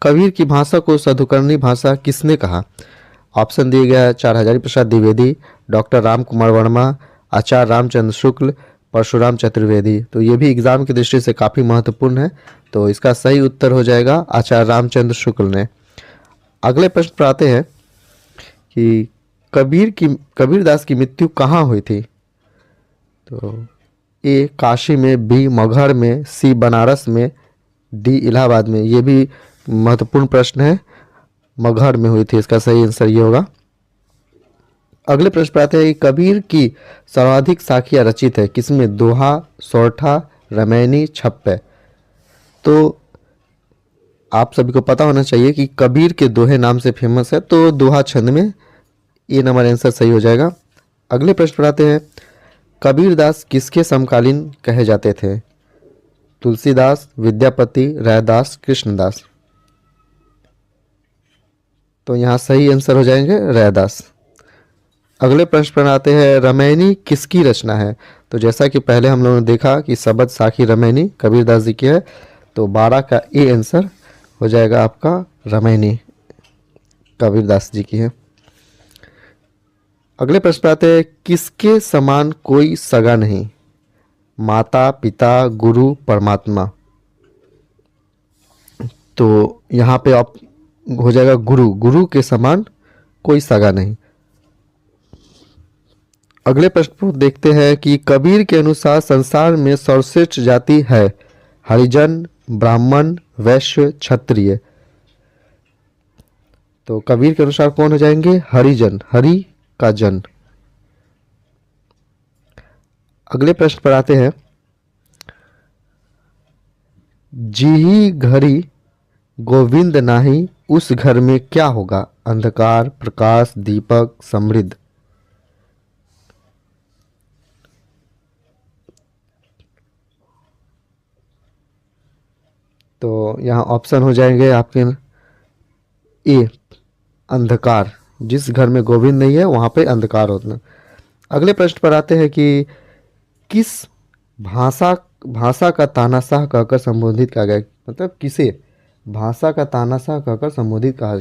कबीर की भाषा को साधुकरणी भाषा किसने कहा? ऑप्शन दिए गया है आचार्य हजारी प्रसाद द्विवेदी, डॉक्टर राम कुमार वर्मा, आचार्य रामचंद्र शुक्ल, परशुराम चतुर्वेदी। तो ये भी एग्जाम की दृष्टि से काफ़ी महत्वपूर्ण है। तो इसका सही उत्तर हो जाएगा आचार्य रामचंद्र शुक्ल ने। अगले प्रश्न पर आते हैं कि कबीरदास की मृत्यु कहाँ हुई थी? तो ए काशी में, बी मगहर में, सी बनारस में, डी इलाहाबाद में। ये भी महत्वपूर्ण प्रश्न है। मगहर में हुई थी, इसका सही आंसर ये होगा। अगले प्रश्न पर आते हैं कि कबीर की सर्वाधिक साखियाँ रचित है किसमें? दोहा, सोरठा, रामायणी, छप्पे। तो आप सभी को पता होना चाहिए कि कबीर के दोहे नाम से फेमस है, तो दोहा छंद में ये नंबर आंसर सही हो जाएगा। अगले प्रश्न पर आते हैं, कबीरदास किसके समकालीन कहे जाते थे? तुलसीदास, विद्यापति, रैदास, कृष्णदास। तो यहाँ सही आंसर हो जाएंगे रैदास। अगले प्रश्न पर आते हैं, रामायणी किसकी रचना है? तो जैसा कि पहले हम लोगों ने देखा कि सबद साखी रामायणी कबीरदास जी की है, तो 12 का ए आंसर हो जाएगा आपका रामायणी कबीरदास जी की है। अगले प्रश्न पर आते हैं, किसके समान कोई सगा नहीं? माता, पिता, गुरु, परमात्मा। तो यहाँ पे आप हो जाएगा गुरु के समान कोई सगा नहीं। अगले प्रश्न को देखते हैं कि कबीर के अनुसार संसार में सर्वश्रेष्ठ जाति है? हरिजन, ब्राह्मण, वैश्य, क्षत्रिय। तो कबीर के अनुसार कौन हो जाएंगे? हरिजन, हरि का जन। अगले प्रश्न पर आते हैं, जीही घड़ी गोविंद नाही उस घर में क्या होगा? अंधकार, प्रकाश, दीपक, समृद्ध। तो यहाँ ऑप्शन हो जाएंगे आपके ए अंधकार। जिस घर में गोविंद नहीं है वहाँ पे अंधकार होता है। अगले प्रश्न पर आते हैं कि किस भाषा का तानाशाह कहकर संबोधित किया गया? मतलब किसे भाषा का तानाशाह कहकर संबोधित कहा?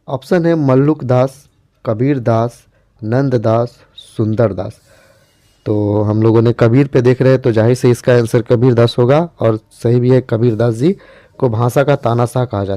ऑप्शन है मल्लुक दास, कबीर दास, नंद दास, सुंदर दास। तो हम लोगों ने कबीर पे देख रहे हैं, तो जाहिर से इसका आंसर कबीर दास होगा, और सही भी है। कबीर दास जी को भाषा का तानाशाह कहा जाता है।